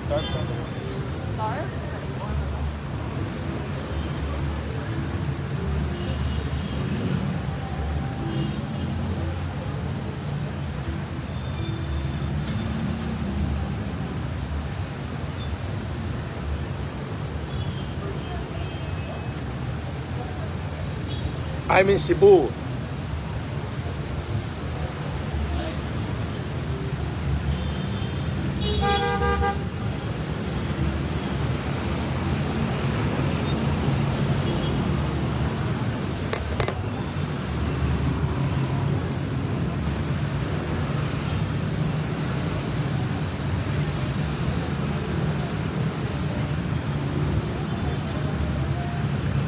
Star? I'm in Cebu.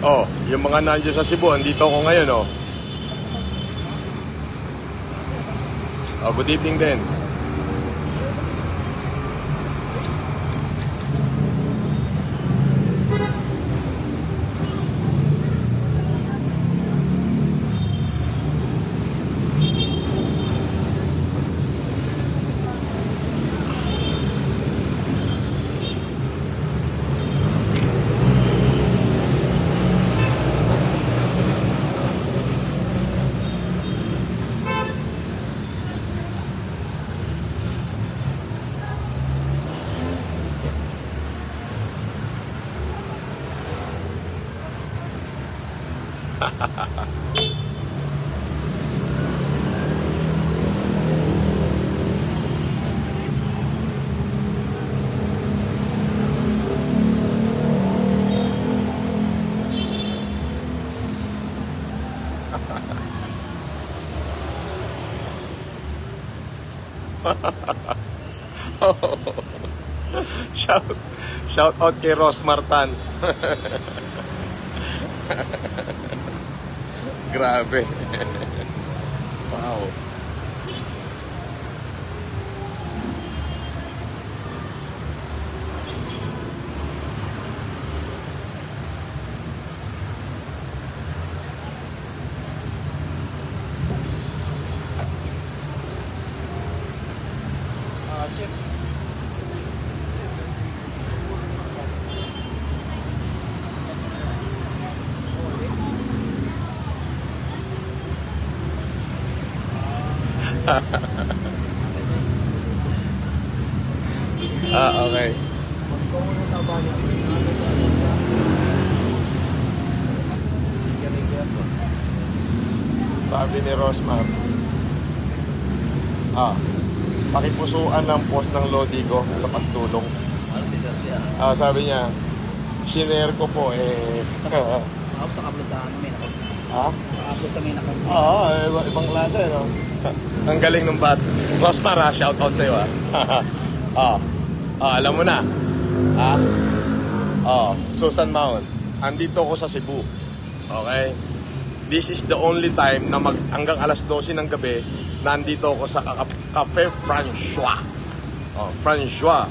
Oh, yung mga nandiyan sa Cebu, andito ako ngayon, oh. Oh, good evening din. Shout out kay Ross Martan. Grabe. Wow. Chip. Okay. Sabi ni Rosmar, pakipusuan ng post ng Lodi ko sa pagtulong. Sabi niya, shinare ko po Ako sa upload sa ano, may nakon. Upload sa may nakon. Ibang klase, no? Ang galing ng bat. Rosmar, shout out sa'yo, alam mo na. Susan Mount. Andito ako sa Cebu. Okay? This is the only time na hanggang alas 12 ng gabi, nandito ako sa Cafe François. François.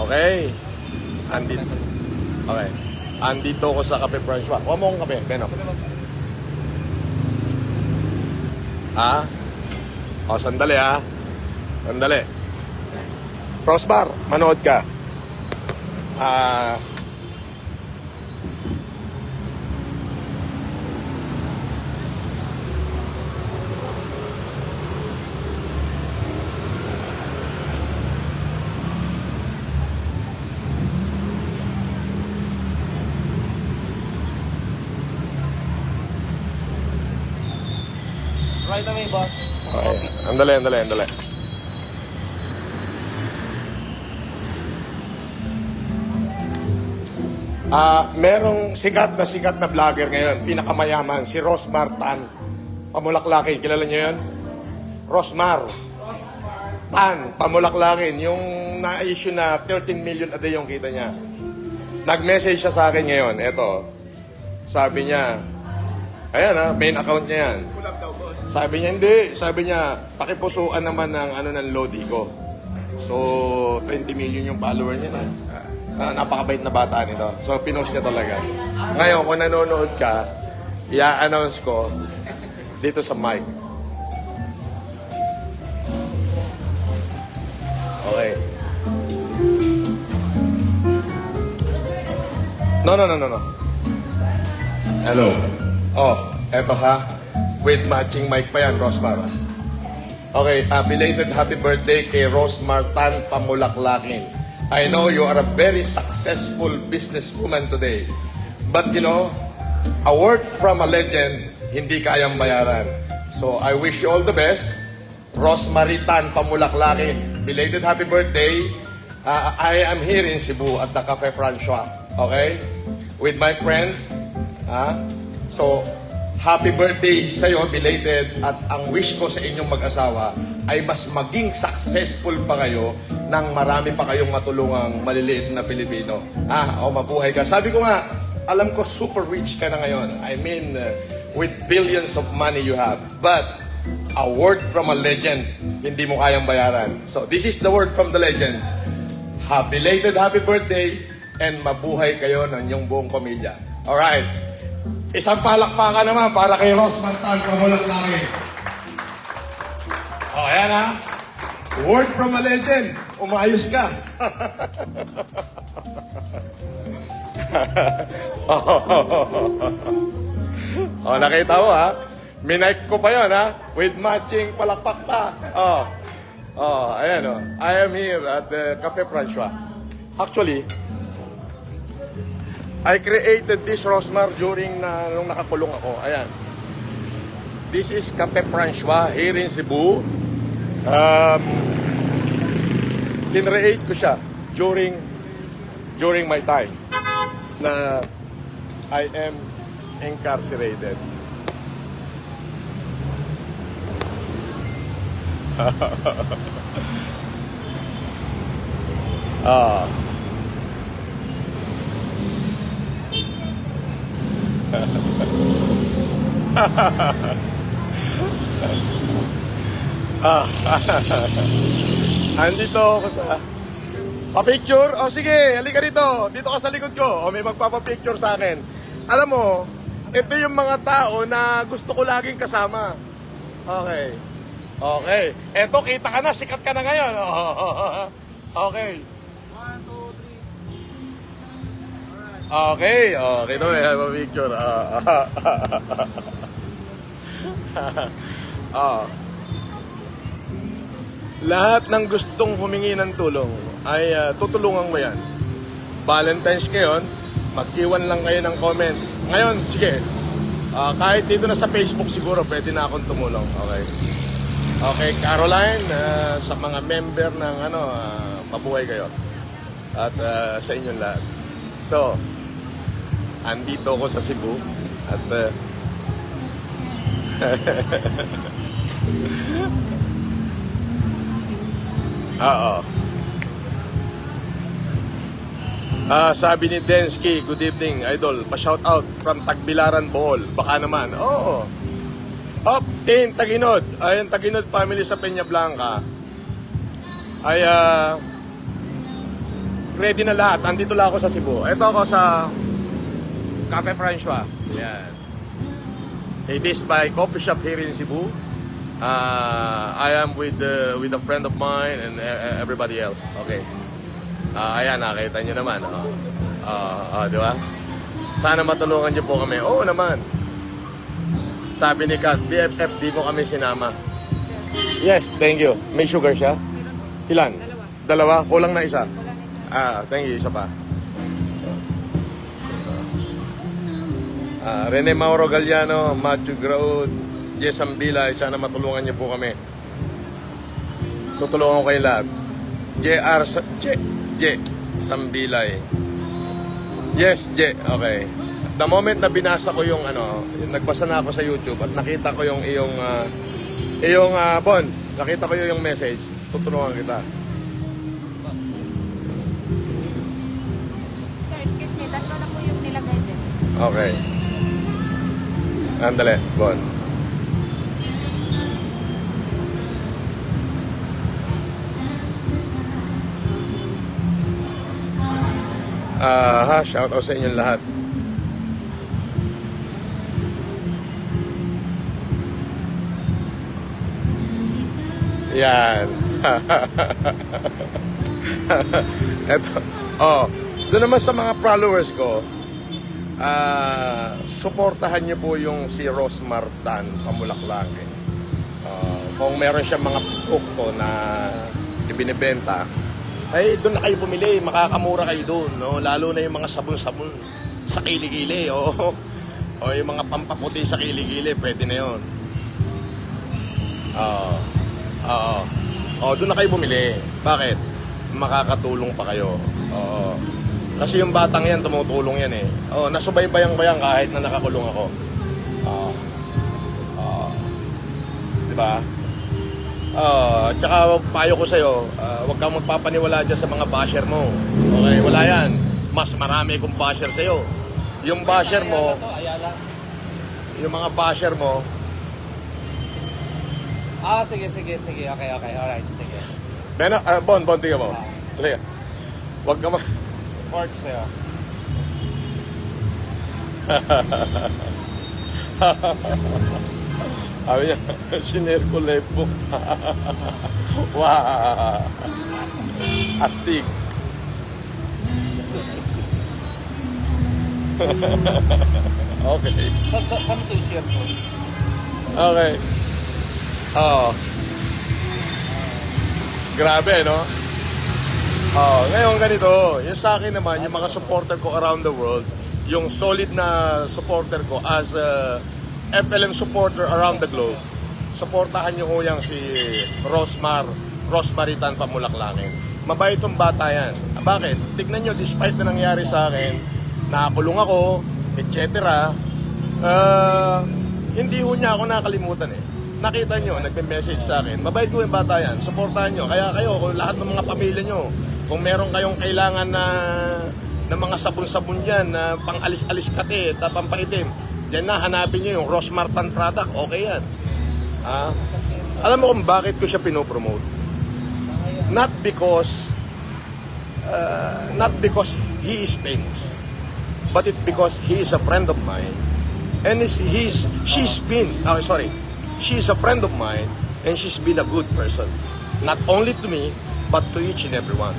Okay? Okay. Andito ako sa Cafe François. Huwag mo akong kape, Beno. Sandali, Sandali. Prosper, manood ka. Right away, boss. Okay. Andali. Merong sikat na vlogger ngayon, pinakamayaman, si Rosmar Tan. Pamulaklakin, kilala niyo yan? Rosmar Tan, Pamulaklakin. Yung na-issue na 13 million a day yung kita niya. Nag-message siya sa akin ngayon, eto. Sabi niya, ayan main account niya yan. Sabi niya, hindi. Sabi niya, pakipusuan naman ng Lodi ko. So, 20 million yung follower niya na. Napakabait na bata nito. So, pinost niya talaga. Ngayon, kung nanonood ka, i-announce ko dito sa mic. Okay. No. Hello. Oh, eto ha. With matching mic pa yan, Rosmar. Okay, belated happy birthday kay Rosmar Tan Pamulaklakin. I know you are a very successful businesswoman today. But you know, a word from a legend, hindi kayang bayaran. So I wish you all the best. Rosemary Tan Pamulaklakin, belated happy birthday. I am here in Cebu at the Cafe Francois. Okay? With my friend. So, happy birthday sa'yo, belated. At ang wish ko sa inyong mag-asawa ay mas maging successful pa kayo nang marami pa kayong matulungang maliliit na Pilipino. Mabuhay ka. Sabi ko nga, alam ko super rich ka na ngayon. I mean, with billions of money you have. But, a word from a legend, hindi mo kayang bayaran. So, this is the word from the legend. Belated happy birthday and mabuhay kayo ng inyong buong pamilya. Alright. Isang palakpakan naman para kay Rosmar Tan Pamulaklakin. Ayan ha. Word from a legend. Umayos ka. Nakita mo ha. Minike ko pa yun ha. With matching palakpak pa. Ayan o. I am here at the Cafe Francois. Actually, I created this, Rosmar, during nung nakakulong ako. Ayan. This is Cafe Francois here in Cebu. Kinreate ko siya during my time na I am incarcerated. Andito ako sa pa-picture. Sige, halika dito. Dito ka sa likod ko. May magpapa-picture sa akin. Alam mo, ito yung mga tao na gusto ko laging kasama. Okay. Eto, kita ka na. Sikat ka na ngayon. Okay. 1, 2, 3. Okay. Ito may picture. Lahat ng gustong humingi ng tulong ay tutulungan mo yan. Valentine's ngayon, mag-iwan lang kayo ng comment. Ngayon, sige, kahit dito na sa Facebook siguro pwede na akong tumulong. Okay, Caroline, sa mga member ng mabuhay kayo. At sa inyong lahat. So, andito ako sa Cebu at sabi ni Densky, good evening, idol. Pa-shout out from Tagbilaran, Bohol. Baka naman. In Taginod. Ayun, Taginod family sa Peña Blanca. Ay, ready na lahat. Andito lang ako sa Cebu. Ito ako sa Cafe Francois. Yan. It is my coffee shop here in Cebu. I am with a friend of mine and everybody else. Okay. Ayan, nakita nyo naman. Di ba? Sana matulungan nyo po kami. Oo naman. Sabi ni Kat, BFF, di mo kami sinama. Yes, thank you. May sugar siya? Ilan? Dalawa? Kulang na isa? Thank you. Isa pa. Rene Mauro Galliano, Matthew Graud, Jess Ambila, sana matulungan niyo po kami. Tutulungan ko kayo lahat. J. Sambilay. Yes, J. Okay. The moment na binasa ko yung nagbasa na ako sa YouTube at nakita ko yung Bon, nakita ko yung message, tutulungan kita. Sir, excuse me, tatlo na po yung nilagay, sir. Okay. Andale, Bon. Shout out sa inyong lahat. Yan. Eto. Doon naman sa mga followers ko, suportahan niyo po yung si Rosmar Tan Pamulaklakin. Kung meron siyang mga produkto na ibinibenta, ay doon na kayo bumili, makakamura kayo doon, no? Lalo na yung mga sabon-sabon sa kilikili, o yung mga pampaputi sa kilikili, pwede na yun. Doon na kayo bumili. Bakit? Makakatulong pa kayo. Kasi yung batang yan, tumutulong yan eh. Nasubaybayan ko yan kahit na nakakulong ako. Diba? Tsaka payo ko sa'yo, huwag kang magpapaniwala dyan sa mga basher mo. Okay, wala yan. Mas marami kong basher sa'yo. Yung basher mo, yung mga basher mo, Sige. Okay. Alright, sige. Bon, tingnan mo. Halika. Huwag ka Pork sa'yo. Sabi niya, sinare ko lepo. Wow. Astig. Okay. Saan ito i-share po? Okay. Grabe, no? Ngayon ganito, yung sa akin naman, yung mga supporter ko around the world, yung solid na supporter ko as a FLM supporter around the globe, supportahan nyo ko yung si Rosmaritan Pamulaklakin. Mabait itong bata yan. Bakit? Tignan nyo, despite na nangyari sa akin, nakakulong ako, etc. Hindi ho niya ako nakalimutan eh. Nakita nyo, nagme-message sa akin. Mabait ko yung bata yan. Supportahan nyo. Kaya kayo, kung lahat ng mga pamilya nyo, kung meron kayong kailangan na mga sabon-sabon dyan, na pang-alis-alis kate, pampaitim, dyan na, hanapin nyo yung Rosmartan product. Okay yan. Alam mo kung bakit ko siya pinopromote? Not because he is famous, but because he is a friend of mine. And she's a friend of mine, and she's been a good person. Not only to me, but to each and every one.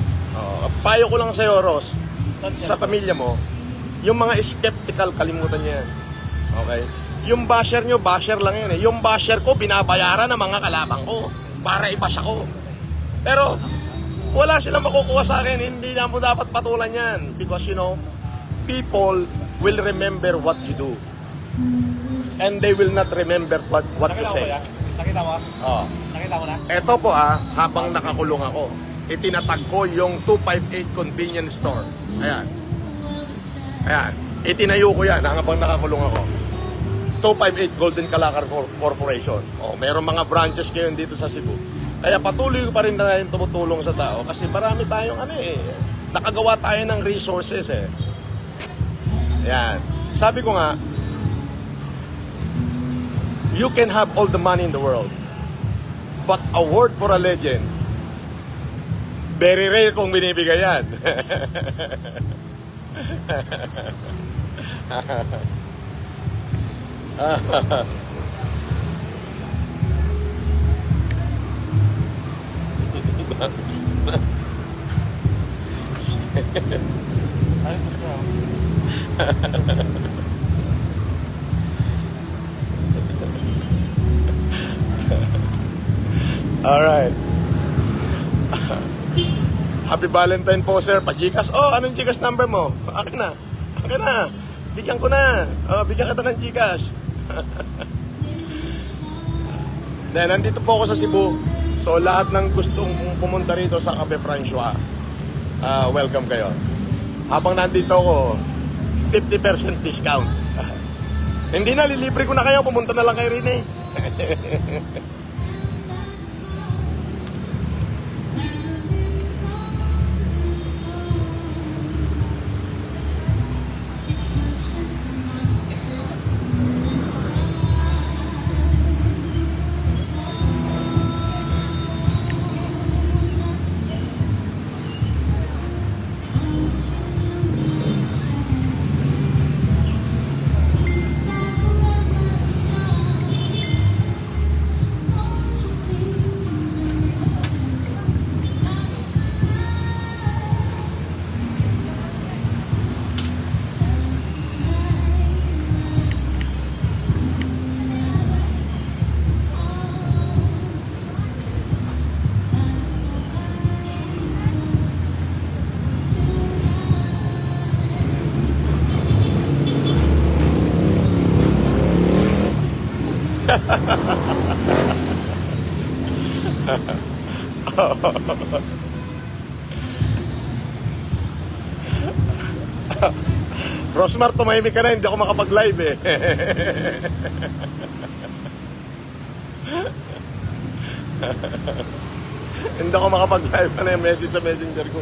Payo ko lang sa'yo, Ross, sa pamilya mo, yung mga skeptical, kalimutan niya yan. Okay? Yung basher nyo, basher lang yan eh. Yung basher ko, binabayaran ng mga kalabang ko para i-bash ako. Pero, wala silang makukuha sa akin. Hindi na mo dapat patulan yan. Because, people will remember what you do. And they will not remember what you say. Nakita mo? Nakita mo na? Ito po habang nakakulong ako, itinatag ko yung 258 convenience store. Ayan. Itinayo ko yan habang nakakulong ako. 258 Golden Calakar Corporation. Meron mga branches ngayon dito sa Cebu. Kaya patuloy ko pa rin na tumutulong sa tao kasi marami tayong nakagawa tayo ng resources eh. Ayan. Sabi ko nga, you can have all the money in the world, but a word for a legend, very rare kung binibigay yan. Alright. Happy Valentine po, sir. Pa-Gcash. Anong Gcash number mo? Akin na. Bigyan ko na. Bigyan kita ng Gcash. Nandito po ako sa Cebu. So, lahat ng gustong pumunta rito sa Cafe François, welcome kayo. Habang nandito ako, 50% discount. Hindi na, lilibre ko na kayo. Pumunta na lang kayo rin eh. Rosmar, tumahimik ka na, hindi ako makapag-live eh. Hindi ako makapag-live. Ano yung message sa messenger ko?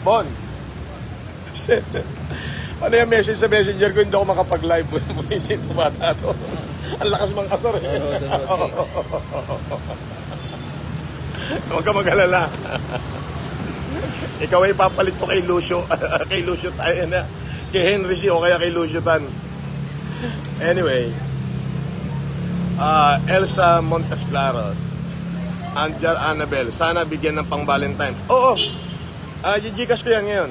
Bon! Ano yung message sa messenger ko? Hindi ako makapag-live. Bumisit ito bata to. Ang lakas mga asar eh. Huwag ka mag-alala. Ikaw ay papalit ko kay Lucio. Kay Lucio tayo na. Kay Henry C. o kaya kay Lucio Tan. Anyway. Elsa Montesclaros. Angel Annabel. Sana bigyan ng pang Valentine's. Oo. Gigikas ko yan ngayon.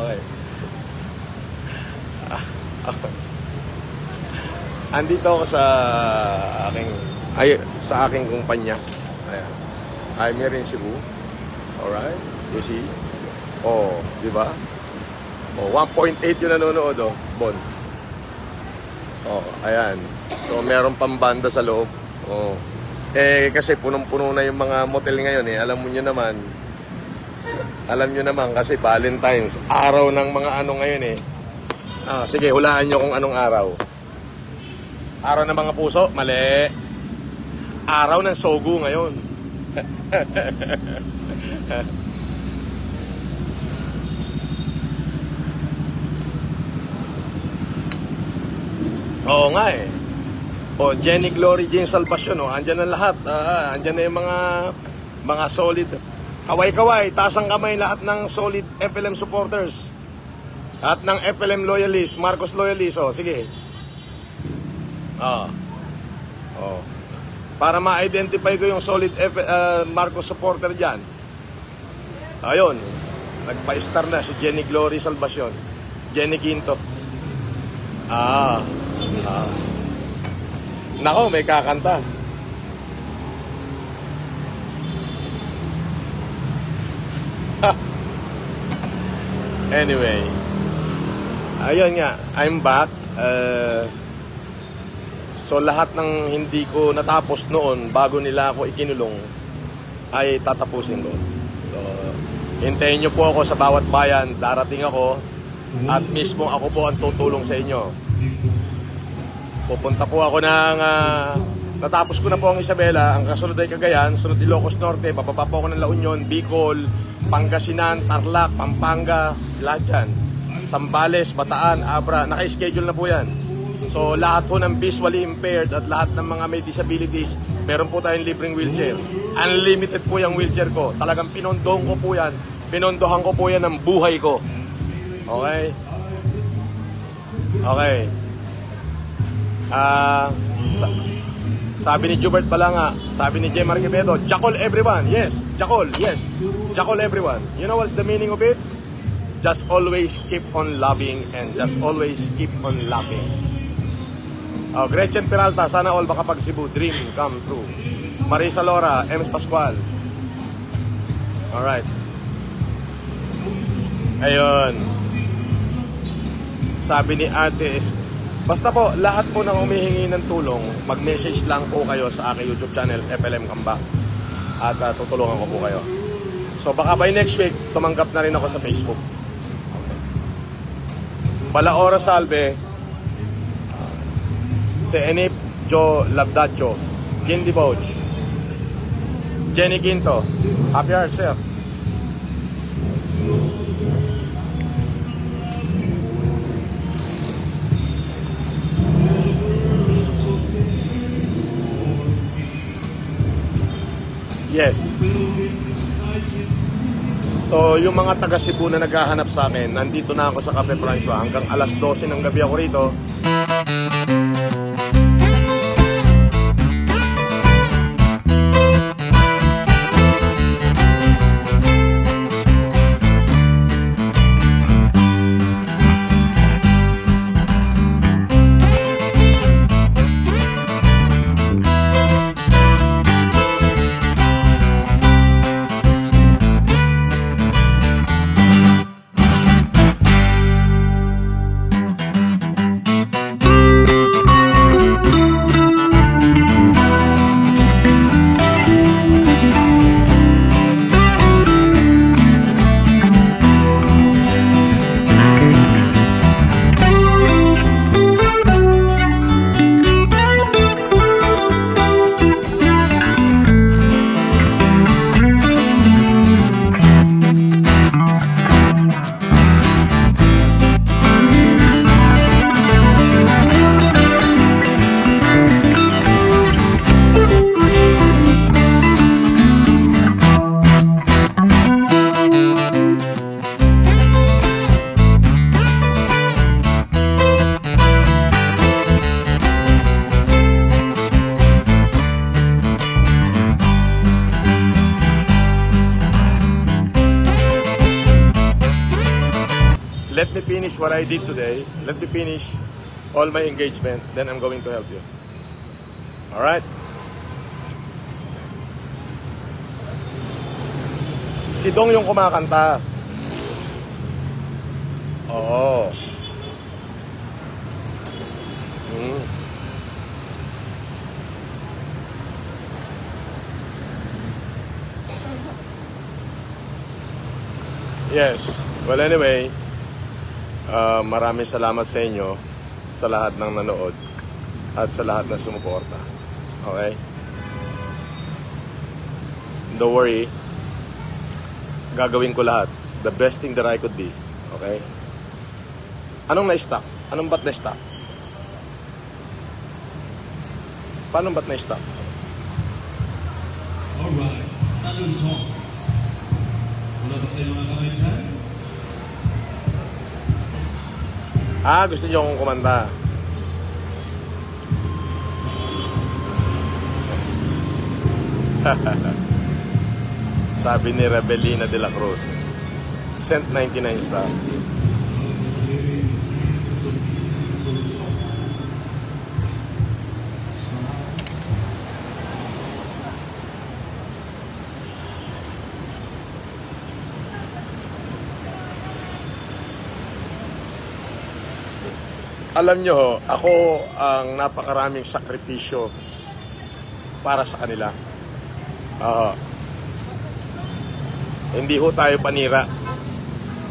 Okay. Andito ako sa aking kumpanya. Ayan. I'm here in Cebu. Alright? You see? Oh, di ba? Oh, 1.8 yung nanonood, oh. Bon. Oh, ayan. So, meron pang banda sa loob. Oh. Kasi punong-puno na yung mga motel ngayon, eh. Alam nyo naman kasi Valentine's, araw ng mga ano ngayon, eh. Sige, hulaan nyo kung anong araw. Araw ng mga puso? Mali. Araw ng Sogu ngayon. Oo nga eh. O, Jenny Glory, Jane Salvacion, andyan na lahat. Andyan na yung mga solid. Kaway-kaway, taas ang kamay lahat ng solid FLM supporters. Lahat ng FLM loyalists, Marcos loyalists. O, sige. Para ma-identify ko yung solid Marcos supporter dyan. Ayun. Nagpa-star na si Jenny Glory Salvacion. Jenny Quinto. Nako, may kakanta. Anyway. Ayun nga, I'm back. So lahat ng hindi ko natapos noon bago nila ako ikinulong ay tatapusin ko. So hintayin nyo po ako sa bawat bayan. Darating ako at mismo ako po ang tutulong sa inyo. Pupunta po ako ng natapos ko na po ang Isabela. Ang kasunod ay Cagayan, sunod Ilocos Norte, bababa po ako ng La Union, Bicol, Pangasinan, Tarlac, Pampanga, lahat yan. Sambales, Bataan, Abra, naka-schedule na po yan. So lahat po ng visually impaired at lahat ng mga may disabilities, meron po tayong libreng wheelchair. Unlimited po yung wheelchair ko. Talagang pinondohan ko po yan. Pinondohan ko po yan ng buhay ko. Okay? Okay. Sabi ni Jubert Balanga, sabi ni J. Marquevedo, Jackal everyone. Yes, Jackal, yes. Jackal everyone. You know what's the meaning of it? Just always keep on loving and just always keep on laughing. Gretchen Peralta, sana all baka pag Cebu, dream come true. Marisa Lora, Ems Pascual. Alright. Ayun. Sabi ni Ate basta po, lahat po ng humihingi ng tulong, mag-message lang po kayo sa aking YouTube channel, FLM Kamba. At tutulungan ko po kayo. So baka by next week, tumanggap na rin ako sa Facebook. Okay. Balaora Salve, si Enip Joe Labdacho, Jindy Bouch, Jenny Quinto, Happy Heart Sir. Yes. So, yung mga taga Cebu na naghahanap sa akin, nandito na ako sa Cafe Francois. Hanggang alas 12 ng gabi ako rito. let me finish what I did today. Let me finish all my engagement. Then I'm going to help you. Alright? Si Dong yung kumakanta. Oo. Yes. Well, anyway, maraming salamat sa inyo, sa lahat ng nanood, at sa lahat ng sumuporta. Okay? Don't worry. Gagawin ko lahat. The best thing that I could be. Okay? Anong na-stop? Anong ba't na-stop? Paano ba't na-stop? Alright, another song. Wala ba tayo mga kamay dyan? Gusto niyo akong kumanta. Sabi ni Rebelina de la Cruz. Sent 99 star. Alam nyo ho, ako ang napakaraming sakripisyo para sa kanila. Hindi ho tayo panira.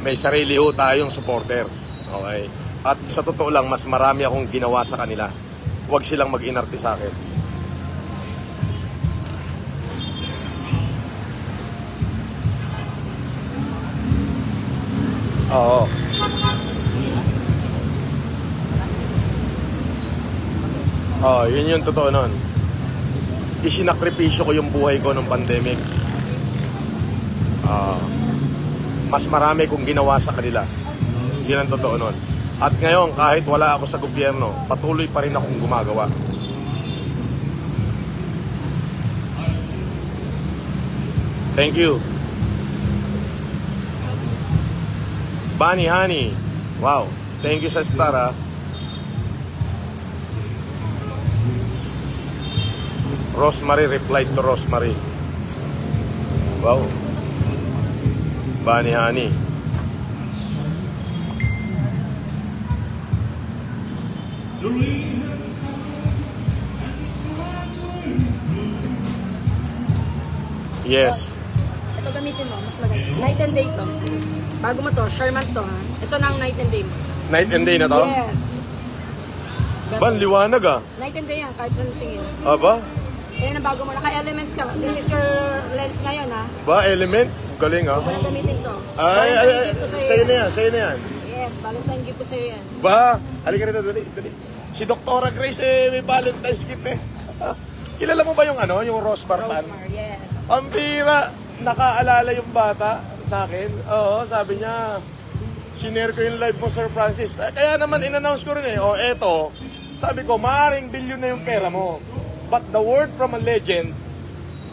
May sarili ho tayong supporter. Okay? At sa totoo lang, mas marami akong ginawa sa kanila. Huwag silang mag-inarte sa akin. Oo. Yun yung totoo nun. Isinakripisyo ko yung buhay ko nung pandemic. Mas marami kong ginawa sa kanila. Yun ang totoo nun. At ngayon, kahit wala ako sa gobyerno, patuloy pa rin akong gumagawa. Thank you. Bunny Honey. Wow. Thank you sa star, ha. Rosemary replied to Rosemary. Wow. Bunny Honey. Yes. Ito gamitin mo, mas maganda. Night and day to. Bago mo to, Sherman to ha. Ito na ang night and day mo. Night and day na to? Yes. Ban, liwanag ah. Night and day yan, kahit anong tingin. Ba? Ayan ang bago mo. Naka-elements ka. This is your lens ngayon ha. Ba, element? Galing ah. Huwag na gamitin to. Ay, sa'yo na yan, sa'yo na yan. Yes, Valentine gift ko sa'yo yan. Ba, halika rito, dali. Si Dr. Grace may Valentine's gift eh. Kilala mo ba yung yung Rose Martan? Rosemar, yes. Ang bira, nakaalala yung bata sa akin. Oo, sabi niya, sinare ko yung live mo, Sir Francis. Kaya naman in-announce ko rin eh. Eto, sabi ko, maaaring bilyon na yung pera mo. But the word from a legend,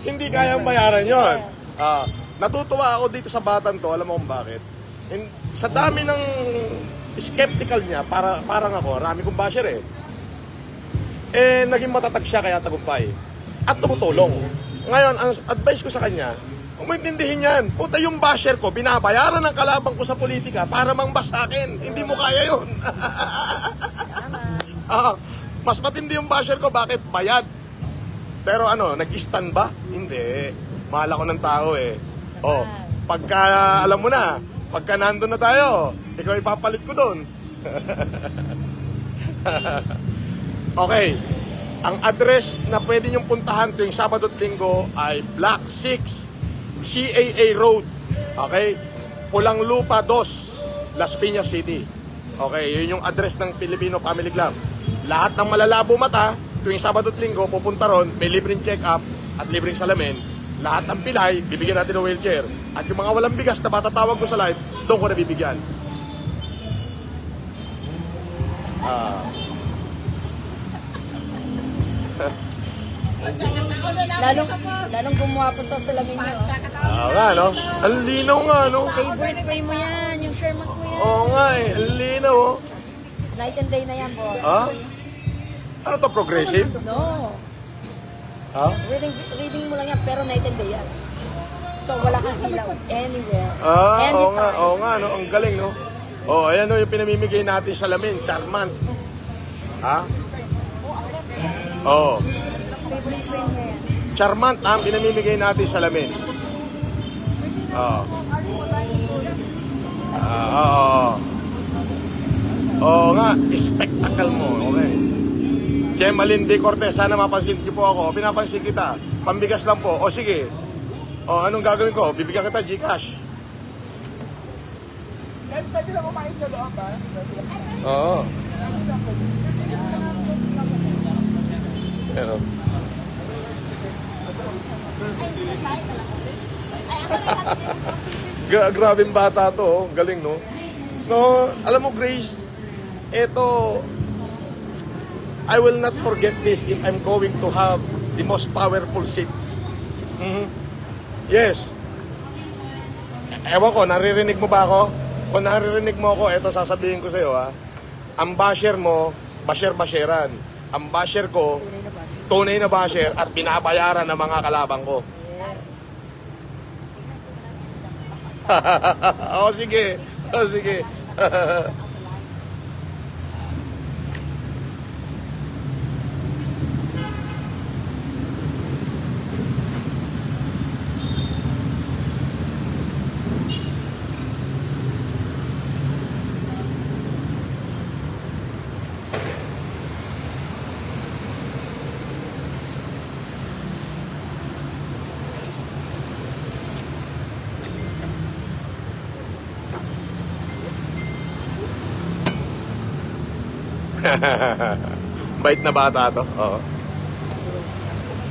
hindi kayang bayaran yon. Natutuwa ako dito sa batang to, alam mo kung bakit? Sa dami ng skeptical niya, parang ako, rami kong basher naging matatag siya kaya tagumpay. At tumutulong. Ngayon, ang advice ko sa kanya, kung maintindihin yan, puta yung basher ko, binabayaran ng kalabang ko sa politika para mangbas sa akin. Hindi mo kaya yun. Mas matindi yung basher ko, bakit? Bayad. Pero nag-stand ba? Hindi. Mahal ako ng tao pagka alam mo na, pagka nandun na tayo, ikaw ipapalit ko doon. Okay. Ang address na pwede niyong puntahan tuwing Sabado at Linggo ay Block 6 CAA Road. Okay? Pulang Lupa 2, Las Piñas City. Okay, yun yung address ng Filipino Family Club. Lahat ng malalabo mata, tuwing Sabado at Linggo, pupunta ron, may libreng check-up at libreng salamin. Lahat ng pilay, bibigyan natin ng wheelchair. At yung mga walang bigas na matatawag ko sa live, doon ko na bibigyan. Lalong gumawa po sa salamin niyo. Ang linaw nga, no? Favorite frame mo yan, yung Sherman mo yan. Oo nga eh. Ang linaw oh. Night and day na yan, boss. Ha? Ano to, progressive? No. Ha? Reading mo lang yan, pero night and day yan. So, wala kang silaw anywhere. Oo nga, Anytime. oo nga, no? Ang galing, no? Oh, ayan no, yung pinamimigay natin sa lamin, Charmant. Ha? Oo. Favorite friend niya yan. Charmant, ha? Ang pinamimigay natin sa lamin. Oo. Oo. Oo nga, spectacle mo, okay. Gemaline D. Cortez, sana mapansin niyo po ako. Pinapansin kita. Pambigas lang po. O sige. O anong gagawin ko? Bibigyan kita Gcash. Pwede lang kumain sa loob, ha? Oo. Pero grabing bata to, oh. Galing, no? No, alam mo, Grace, eto, I will not forget this if I'm going to have the most powerful seat. Yes. Ewan ko, naririnig mo ba ako? Kung naririnig mo ako, eto sasabihin ko sa'yo, ha? Ang basher mo, basher-basheran. Ang basher ko, tunay na basher at binabayaran ng mga kalabang ko. O sige. O sige. Bait na bata to. Oo.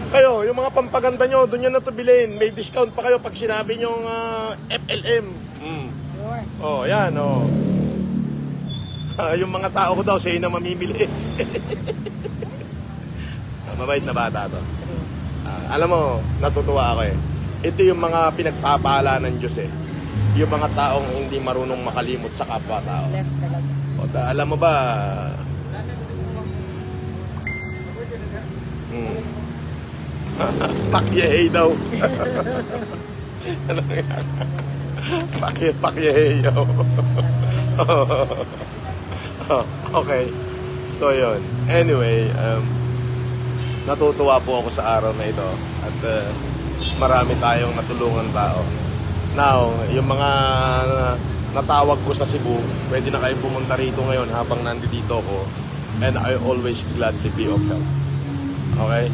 Kayo, yung mga pampaganda nyo, doon nyo na ito bilhin. May discount pa kayo pag sinabi nyo FLM. Oh, yan, oh. Yung mga tao ko daw, sa'yo na mamimili. Mabait na bata to. Alam mo, natutuwa ako eh. Ito yung mga pinagpapala ng Diyos eh. Yung mga taong hindi marunong makalimot sa kapwa-tao. Bless talaga. O, alam mo ba, pakyahay daw. Ano yan? Pakyahay daw. Okay. So, yun. Anyway, natutuwa po ako sa araw na ito. At marami tayong natulungan tao. Now, yung mga natawag ko sa Cebu, pwede na kayong pumunta rito ngayon habang nandito ko. And I always gladly be of help. Okay?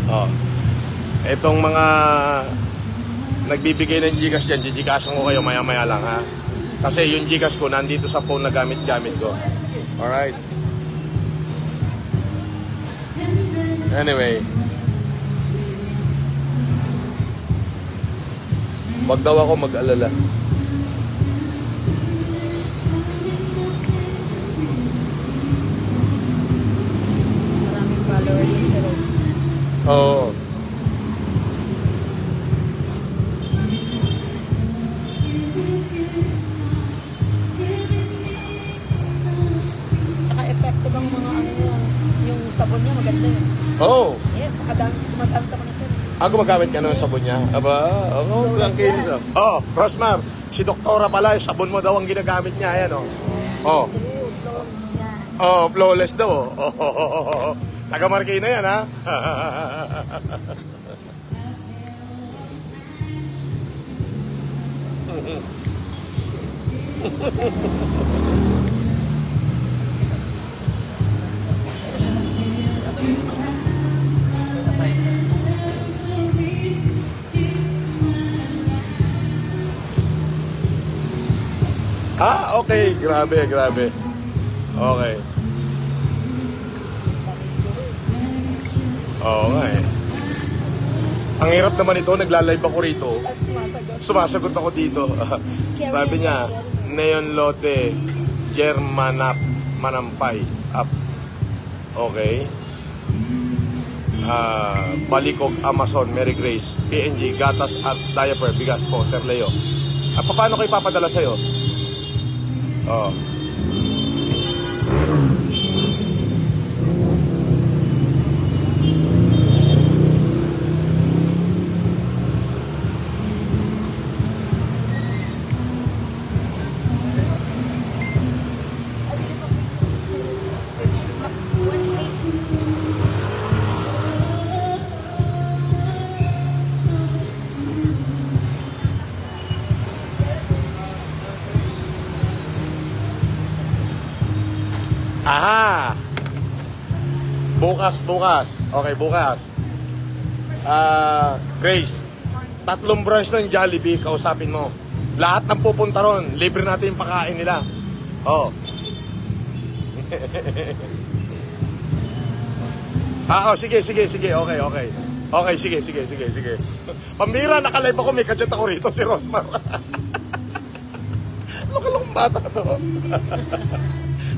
Oh. Etong mga nagbibigay ng Gcash dyan, Gcashan ko kayo maya-maya lang, ha? Kasi yung Gcash ko nandito sa phone na gamit-gamit ko. Alright? Anyway, wag daw ako mag-alala. Maraming follower din sa Rose. Oo. Saka effective ang mga ano yan. Yung sabon niya maganda yun. Oh. Yes, gumagamit ako na sir. Gumagamit ka ng sabon niya? Aba, oo, lang kayo. Oh, Rosmar, si Doktora pala, sabon mo daw ang ginagamit niya, ayan, oh. Oh. Oh, flawless daw, oh. Taga-Marikina yan, ha? Okay. Grabe. Okay. Oo nga eh. Ang hirap naman ito, nagla-live ako rito. Sumasagot ako dito. Sabi niya, Neon Lote, Germanap, Manampay, up. Okay. Balikog, Amazon, Mary Grace, PNG, gatas at diaper, bigas po, Sir Leo. Paano ko ipapadala sa'yo? Oh. Aha! Bukas. Okay, bukas. Grace, 3 branch ng Jollibee, kausapin mo. Lahat ng pupunta ron, libre natin yung pakain nila. Oh. Sige. Okay. Okay, sige. Pambira, nakalive ako, may kachat ako rito, si Rosmar. Lokalong bata to.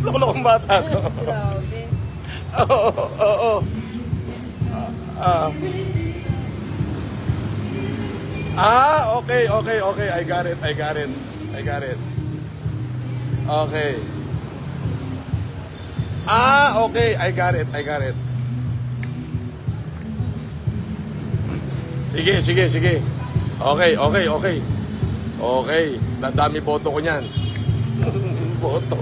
Lokalong bata to. Grabe. Oo. Okay. I got it. Okay. Okay. I got it. Sige. Okay. Okay. Dadami boto ko niyan. Boto.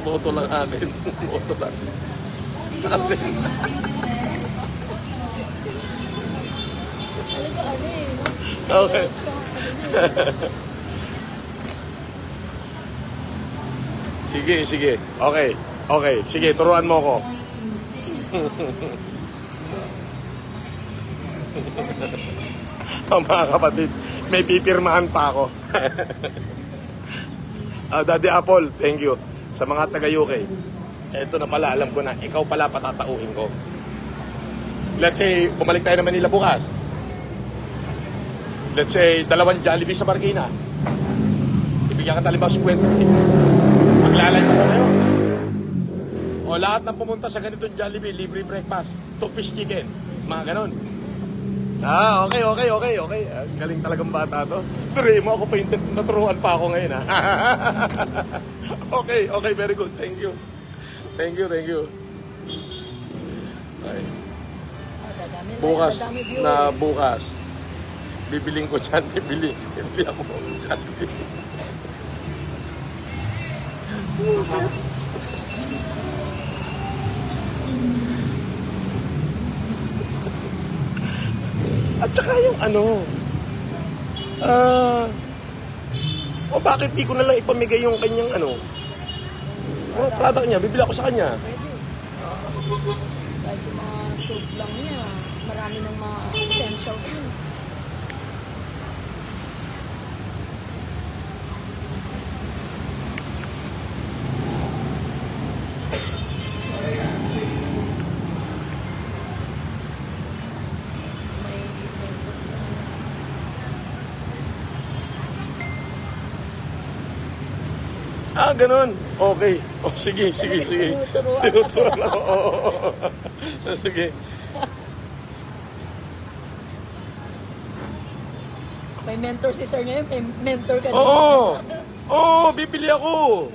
Boto lang akin. Boto lang. Okay. Sige. Okay. Sige, turuan mo ko. Mga kapatid, may pipirmahan pa ako. Daddy Apple, thank you. Sa mga taga-UK, eto na pala, alam ko na, ikaw pala patatauhin ko. Let's say, bumalik tayo na Manila bukas. Let's say, 2 Jollibee sa Marikina. Ibigyan ka talibaw 50. Maglalay ka na yun. O lahat ng pumunta sa ganitong Jollibee, libre breakfast, 2-piece chicken, mga ganon. Okay. Galing talagang bata to. Tuloy mo ako pa yung naturuan pa ako ngayon, ha? Okay, very good. Thank you. Okay. Bukas. Bibiling ko dyan. Bibili ako dyan. At saka yung bakit di ko nalang ipamigay yung kanyang product niya, bibili ako sa kanya. Kahit yung mga soup lang niya, marami ng mga essentials niya. Ganun. Okay. Sige. Tinuturuan ako. Sige. May mentor si sir ngayon, may mentor ka din. Oo, bibili ako.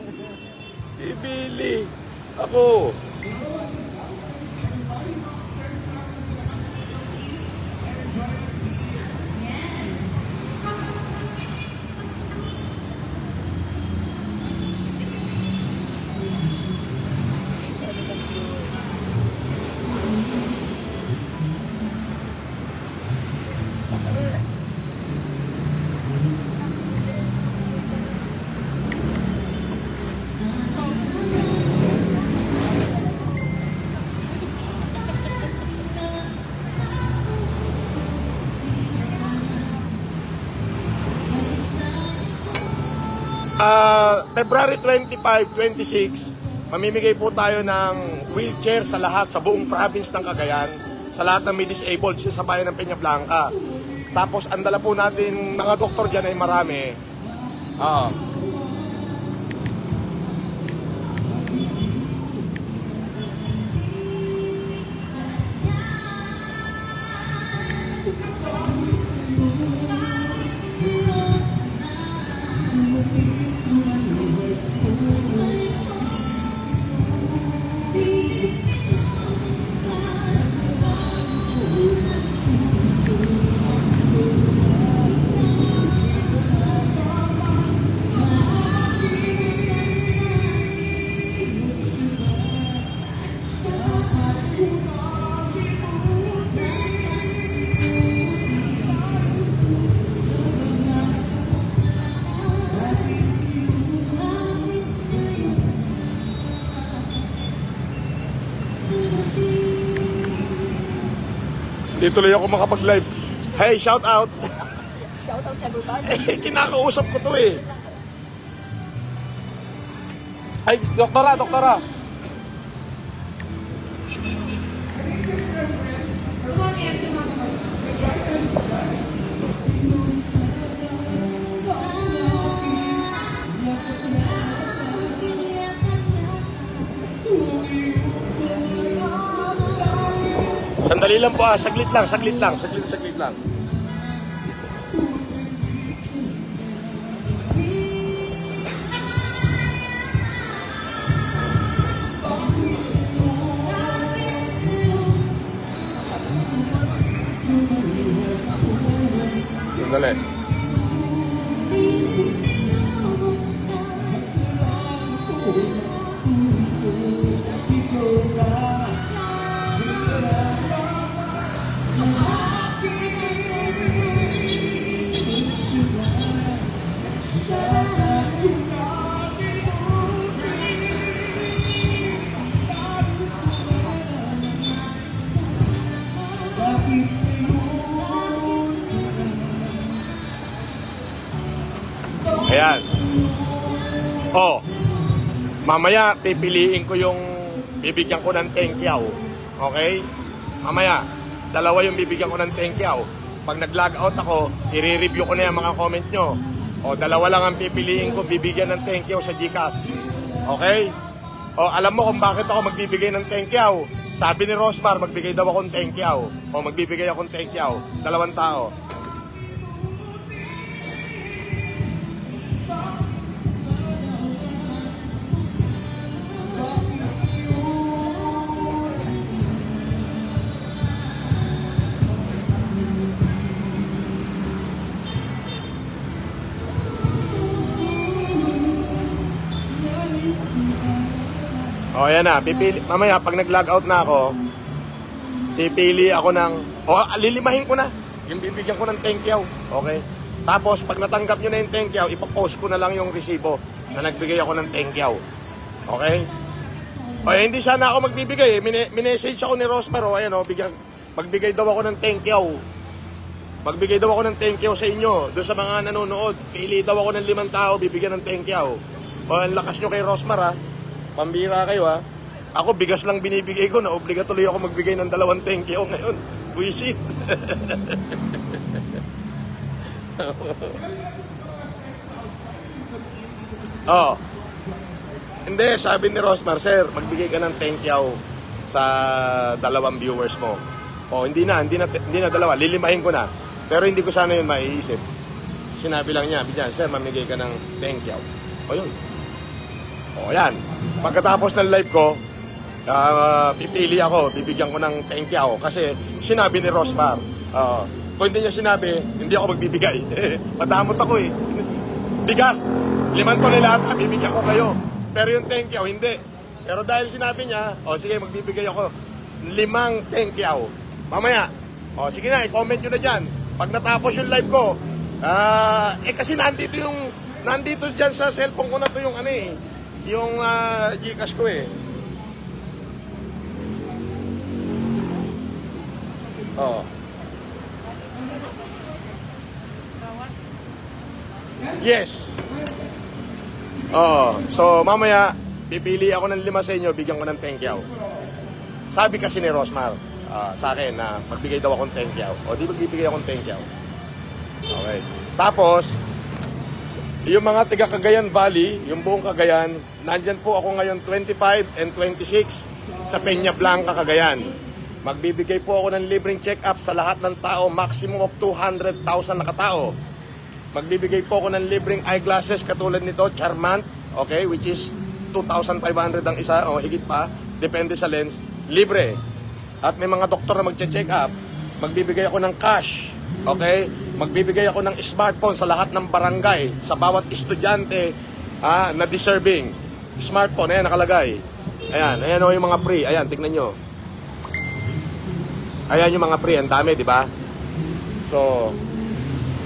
February 25, 26, mamimigay po tayo ng wheelchair sa lahat, sa buong province ng Cagayan, sa lahat ng may disabled sa bayan ng Peñablanca. Tapos, ang dala po natin, mga doktor dyan ay marami. Di tuloy ako makapag-live. Hey, shout out! Shout out everybody. Kinakausap ko to eh. Ay, doktora. Sandali lang po saglit lang. Sandali. Ayan. Oh, mamaya pipiliin ko yung bibigyan ko ng tengkyaw. Okay? Mamaya, dalawa yung bibigyan ko ng tengkyaw. Pag nag-log out ako, i-review ko na yung mga comment nyo. O, dalawa lang ang pipiliin ko bibigyan ng tengkyaw sa GCash. Okay? O, alam mo kung bakit ako magbibigay ng tengkyaw. Sabi ni Rosmar, magbigay daw akong tengkyaw. O, magbibigay akong tengkyaw. Dalawang tao. O, ayan na. Mamaya, pag nag-log out na ako, pipili ako ng... lilimahin ko na. Yung bibigyan ko ng tengkyaw. Okay? Tapos, pag natanggap nyo na yung tengkyaw, ipapost ko na lang yung resibo na nagbigay ako ng tengkyaw. Okay? O, hindi sana ako magbibigay. Minessage ako ni Rosmar. O, ayan o, magbigay daw ako ng tengkyaw. Magbigay daw ako ng tengkyaw sa inyo. Doon sa mga nanonood, pili daw ako ng 5 tao, bibigyan ng tengkyaw. O, ang lakas nyo kay Rosmar, ha? Pambira kayo, ha? Ako, bigas lang binibigay ko na obligatory ako magbigay ng 2 tengkyaw ngayon. Buisit. Oh. Hindi, sabi ni Rosmar, sir, magbigay ka ng tengkyaw sa 2 viewers mo. Oh, hindi na 2, lilimahin ko na. Pero hindi ko sana yun maiisip. Sinabi lang niya, sir, mamigay ka ng tengkyaw. O, yun. O, yan. Pagkatapos ng live ko, pipili ako, bibigyan ko ng tengkyaw. Kasi sinabi ni Rosmar, kung hindi niya sinabi, hindi ako magbibigay. Madamot ako eh. Bigas, 5 tonelada, bibigyan ko kayo. Pero yung tengkyaw, hindi. Pero dahil sinabi niya, sige, magbibigay ako 5 tengkyaw. Mamaya, sige na, i-comment nyo na dyan. Pag natapos yung live ko, kasi nandito dyan sa cellphone ko na to yung yung GCash ko eh. Oh. Yes. So mamaya pipili ako ng 5 sa inyo, bigyan ko ng tengkyaw. Sabi kasi ni Rosmar sa akin na magbigay daw akong tengkyaw. O di magbibigay akong tengkyaw. Okay. Tapos yung mga taga Cagayan Valley, yung buong Cagayan, nandyan po ako ngayon 25 and 26 sa Peña Blanca, Cagayan. Magbibigay po ako ng libreng check-up sa lahat ng tao, maximum of 200,000 na katao. Magbibigay po ako ng libreng eyeglasses katulad nito, Charmant, okay, which is 2,500 ang isa, o higit pa, depende sa lens, libre. At may mga doktor na magche-check up, magbibigay ako ng cash, okay? Magbibigay ako ng smartphone sa lahat ng barangay, sa bawat estudyante na deserving. Smartphone, ayan nakalagay. Ayan o yung mga free, ayan, tignan nyo. Ayan yung mga free, ang dami, di ba? So,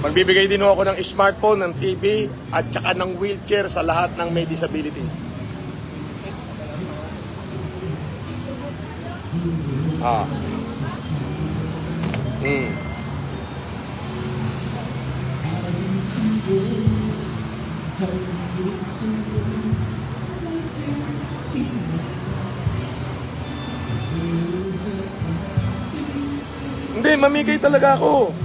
magbibigay din ako ng smartphone, ng TV, at saka ng wheelchair sa lahat ng may disabilities. Hmm. Hindi, mamigay talaga ako.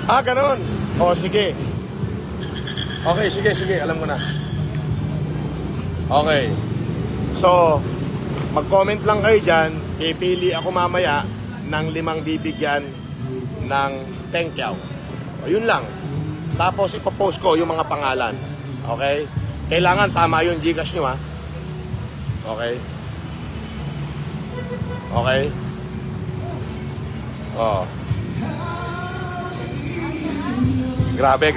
Ah, ganun. O, sige. Okay, sige. Alam ko na. Okay. So, mag-comment lang kayo dyan. Pipili ako mamaya ng 5 bibigyan ng thank you. O, yun lang. Tapos, ipopost ko yung mga pangalan. Okay? Kailangan tama yung Gcash nyo, ha? Okay? Okay? Oh. Grabe.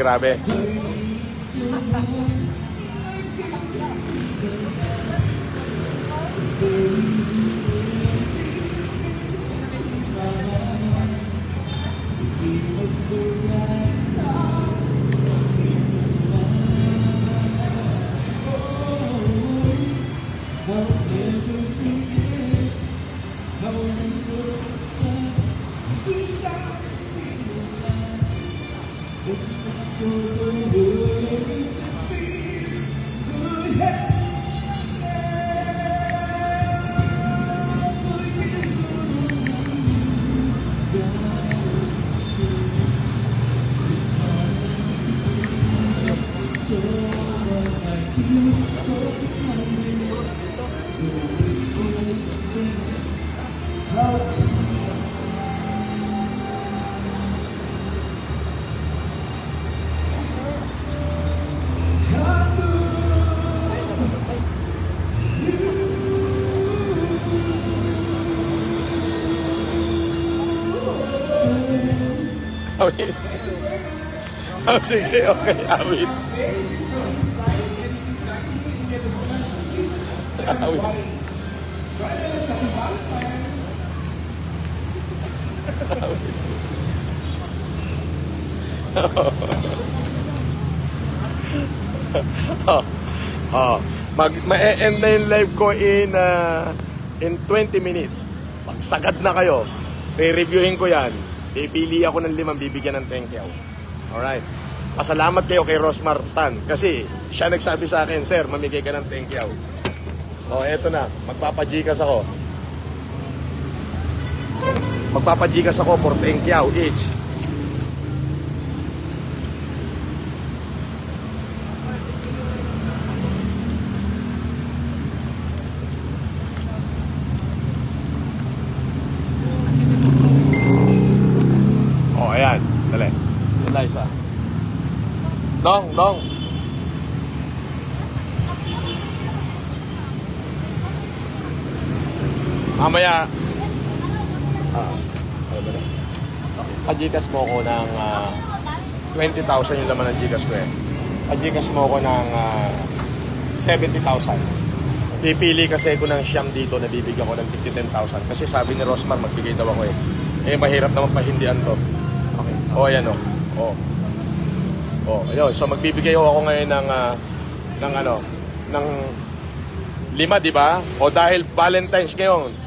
Awit. Oh, sige, okay, awit. Awit. Ma-end na yung live ko in 20 minutes. Pag sagad na kayo, re-reviewin ko yan. Pipili ako ng 5 bibigyan ng thank you. Alright. Pasalamat kayo kay Rosmar Tan kasi siya nagsabi sa akin, sir, mamigay ka ng thank you. O, eto na. Magpapajikas ako. Magpapajikas ako for thank you each. O, ayan. Dali. Eliza. Dong. Mamaya, pajikas mo ko ng 20,000 yung laman ng Gcash ko eh. Pajikas mo ko ng 70,000. Pipili kasi ko ng siyam dito na bibigyan ko ng 10,000. Kasi sabi ni Rosmar, magbigay daw ako eh. Eh, mahirap naman pahindihan to. Okay. O, ayan o. O, ayun. So, magbibigay ako ngayon ng 5, di ba? O, dahil Valentine's ngayon,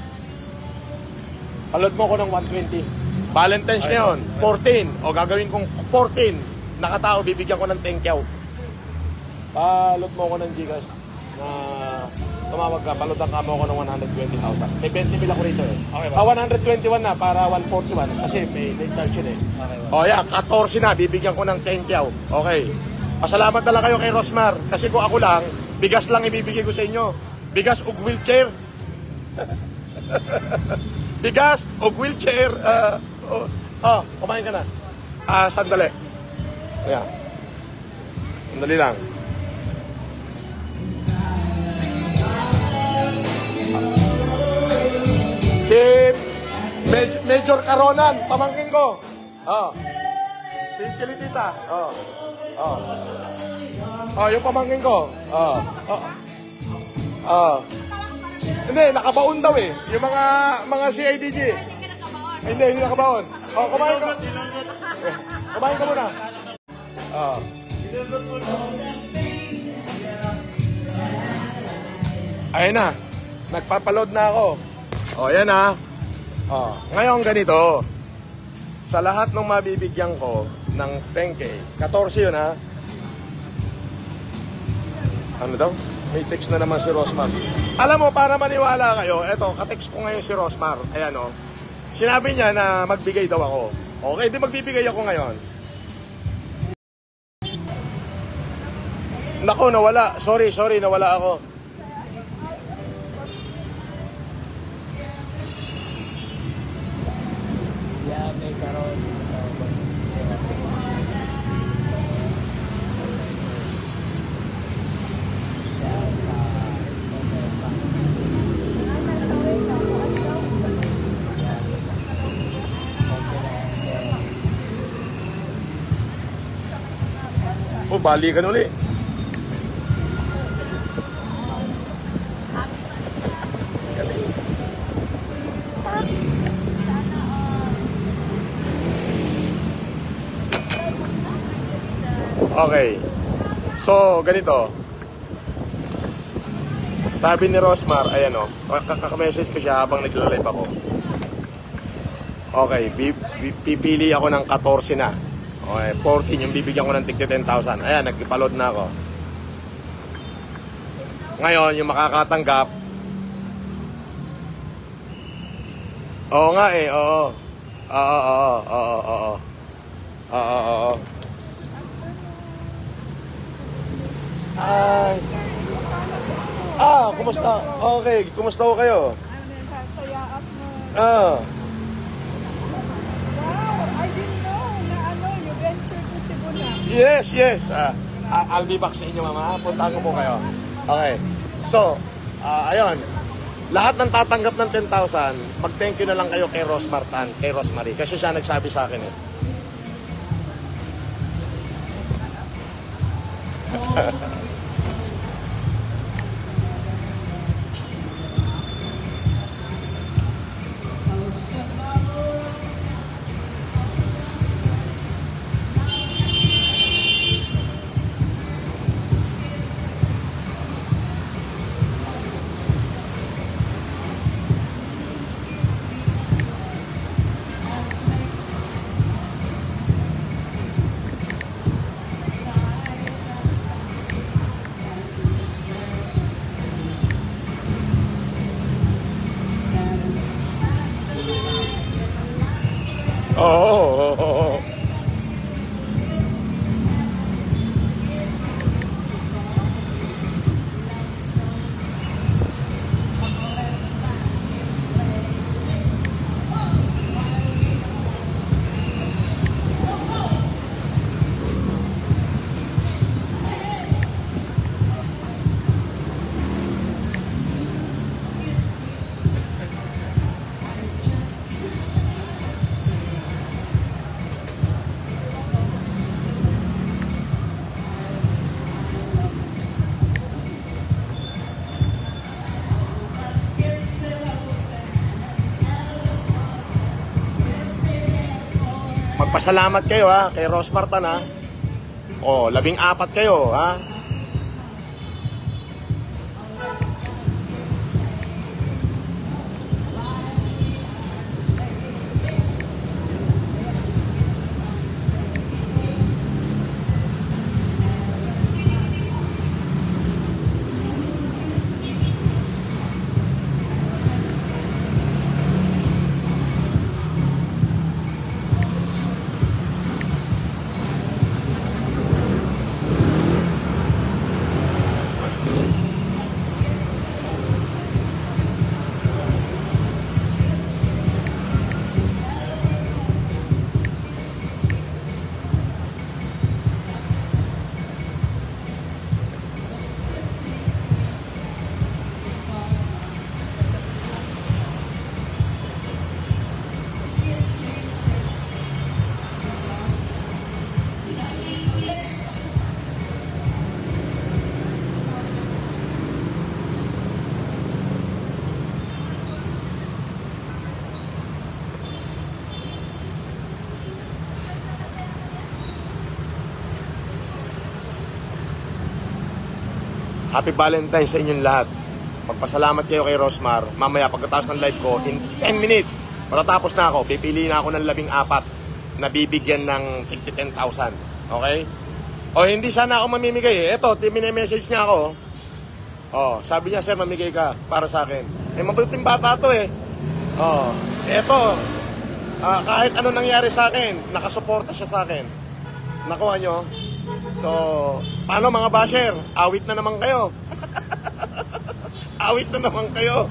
palod mo ko ng 120. Valentine's ngayon, 14. O gagawin kong 14. Nakatao, bibigyan ko ng thank you. Palod mo ko ng Gcash na tumawag ka, palodan ka mo ko ng 120,000. May 20 mil ako rito eh. Okay, 121 na para 141 kasi may charge yun eh. Okay, o yeah, 14 na, bibigyan ko ng thank you. Okay. Pasalamat na lang kayo kay Rosmar kasi kung ako lang, bigas lang ibibigay ko sa inyo. Bigas o wheelchair. Bigas o wheelchair. Kumain ka na. Sandali. Ayan. Sandali lang. Si Major Caronan, pamangkin ko. Si Kilitita. Oh. Oh. Oh, yung pamangkin ko. Oh. Oh. Oh. Hindi, nakabaon daw eh. Yung mga CIDG. Hindi nakabaon. Oh, kumain ka. Kumain ka muna. Oh. Ayun na. Nagpapaload na ako. Oh, yan na. Oh, ngayon ganito. Sa lahat ng mabibigyan ko ng 10K, 14 yun ha. Ano daw? May text na naman si Rosmar. Alam mo, para maniwala kayo, eto, ka-text ko ngayon si Rosmar. Ayan o. Sinabi niya na magbigay daw ako. Okay, di magbibigay ako ngayon. Nako, nawala. Sorry, nawala ako. Yeah, may karoon. Oh, balikan uli. Okay. So, ganito. Sabi ni Rosmar, ayan o, kaka-message ko siya habang nagla-live ako. Okay, pipili ako ng 14 na. Okay, 14 yung bibigyan ko ng tig 10,000. Ayan, nagpaload na ako. Ngayon, yung makakatanggap. Oo nga eh, oo. Oo. Kumusta? Okay, kumusta ho kayo? Saya ako. Ah. Wow, I didn't know na you venture to Cebu na. Yes. I'll be back sa inyo, mama. Puntahan ko po kayo. Okay. So, ayun. Lahat ng tatanggap ng 10,000, mag-thank you na lang kayo kay Rosmar Tan, kay Rosemary. Kasi siya nagsabi sa akin eh. Oo. Magpasalamat kayo ha, kay Rosmar Tan ha. O, 14 kayo ha. Happy Valentine's sa inyong lahat. Magpasalamat kayo kay Rosmar. Mamaya pagkatapos ng live ko, in 10 minutes, matatapos na ako. Pipili na ako ng 14 na bibigyan ng 10,000. Okay? O hindi sana ako mamimigay eh. Ito, message niya ako. Oh, sabi niya, sir, mamigay ka para sa akin. Eh, mabuting bata to eh. Oh, eto. Kahit ano nangyari sa akin, nakasuporta siya sa akin. Nakuha nyo? So, paano mga basher? Awit na naman kayo. Awit na naman kayo.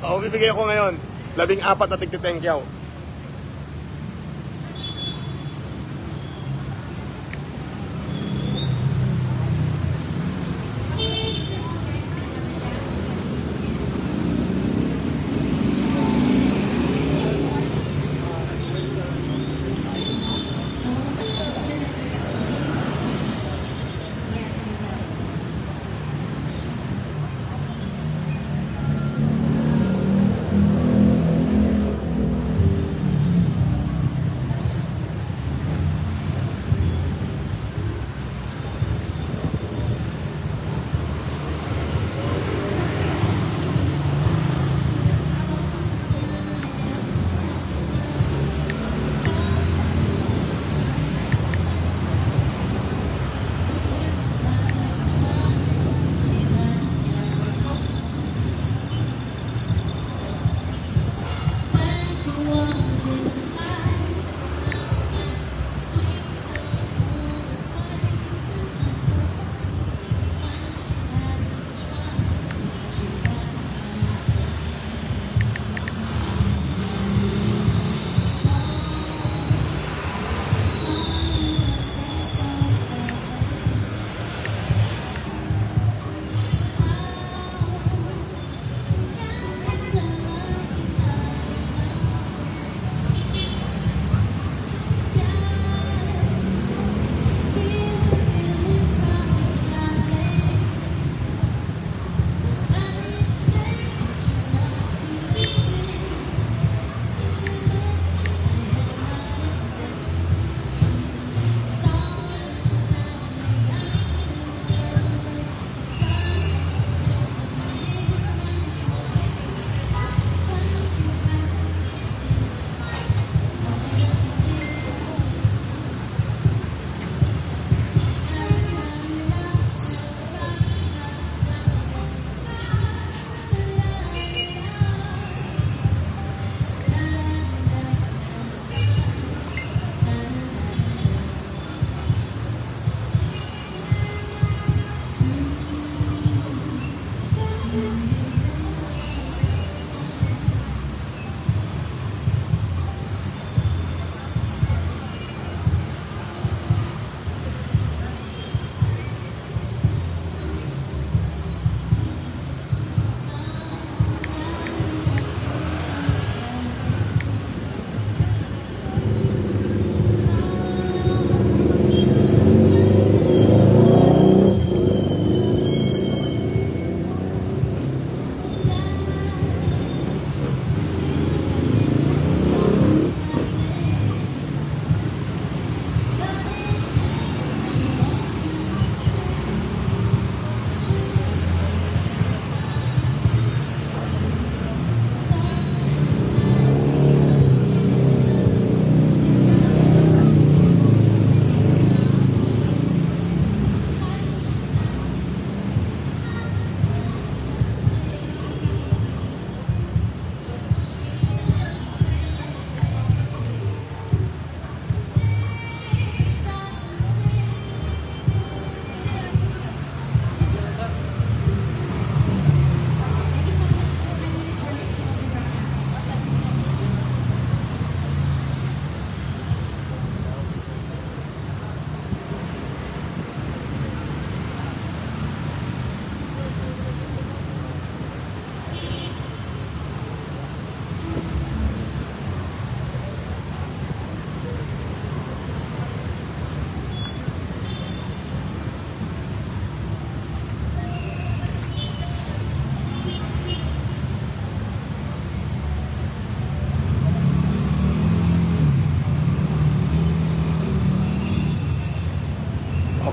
O, bibigay ako ngayon. 14 na tig-10,000.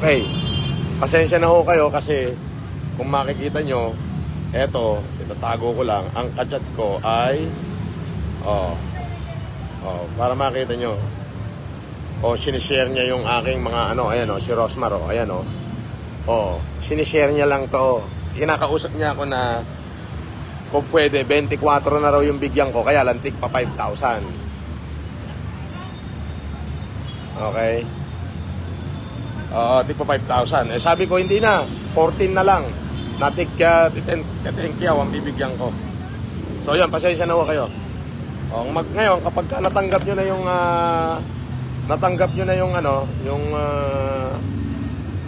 Okay. Pasensya na ho kayo kasi kung makikita nyo, eto, itatago ko lang, ang kachat ko ay, para makita nyo, sinishare niya yung aking mga ayan si Rosmar, ayan sinishare niya lang to. Kinakausap niya ako na kung pwede, 24 na raw yung bigyan ko, kaya lantik pa 5,000. Okay? Tig pa 5,000. Sabi ko, hindi na, 14 na lang. Natik ka, titengkyaw ang bibigyan ko. So, yan, pasensya na ho kayo. Ngayon, kapag natanggap nyo na yung, natanggap nyo na yung,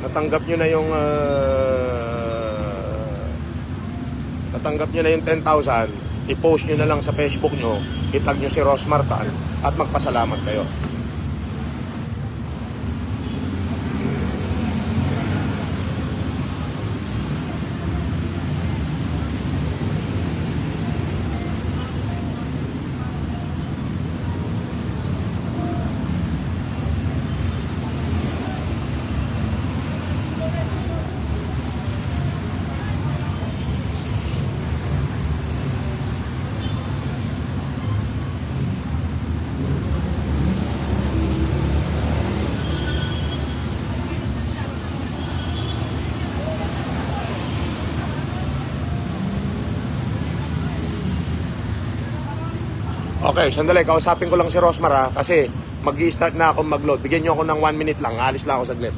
natanggap nyo na yung 10,000, i-post nyo na lang sa Facebook nyo, itag nyo si Rosmar Tan at magpasalamat kayo. Okay, sandali, kausapin ko lang si Rosmar kasi mag-i-start na ako mag-load. Bigyan nyo ako ng 1 minute lang, alis lang ako saglit.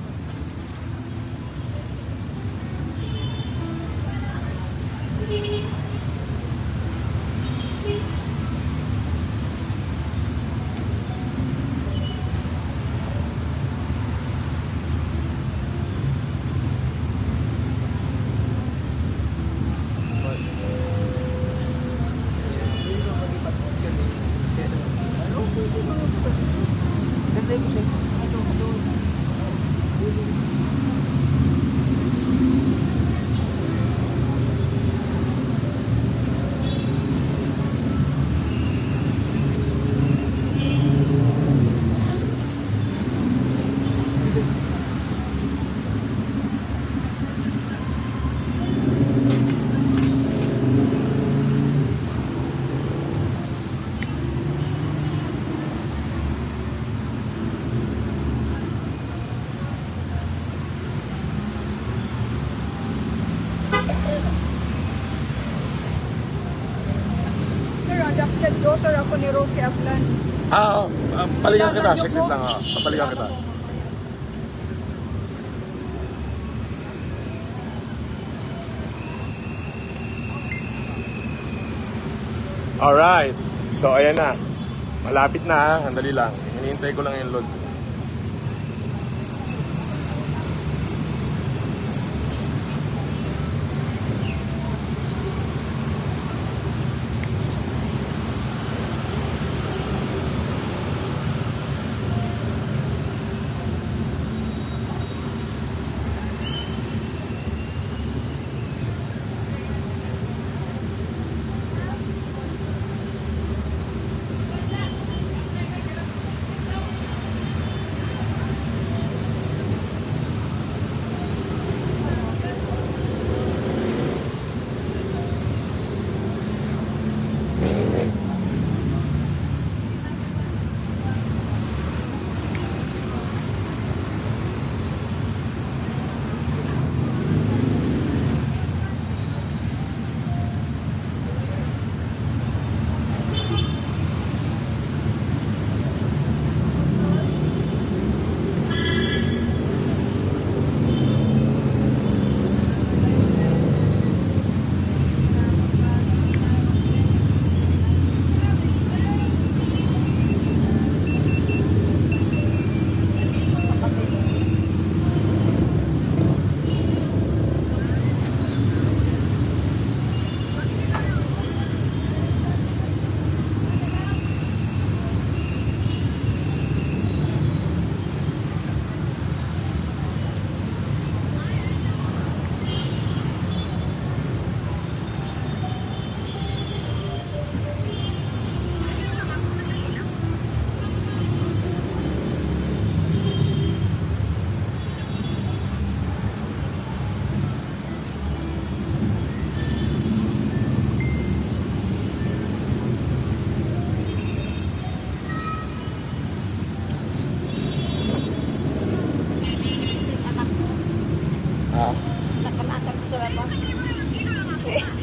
Sir, adopted daughter ako ni Rocky Aklan. Paligan kita, saglit lang papaligan kita. Alright, so ayan na. Malapit na, sandali lang. Hinihintay ko lang yung load.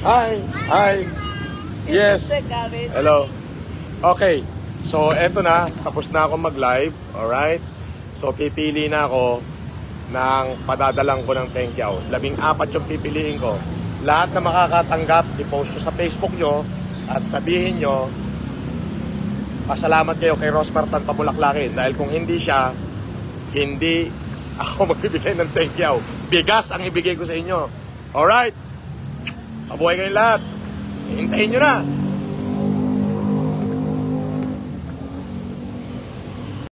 Hi. Hi. Yes. Hello. Okay. So, eto na. Tapos na ako mag-live. Alright? So, pipili na ako ng padadalang ko ng Tengkiao. 14 yung pipiliin ko. Lahat na makakatanggap, i-post nyo sa Facebook nyo at sabihin nyo, pasalamat kayo kay Rosmar Tan Pamulaklakin. Dahil kung hindi siya, hindi ako magbibigay ng Tengkiao. Bigas ang ibigay ko sa inyo. Alright? Mabuhay kayong lahat. Hintayin nyo na.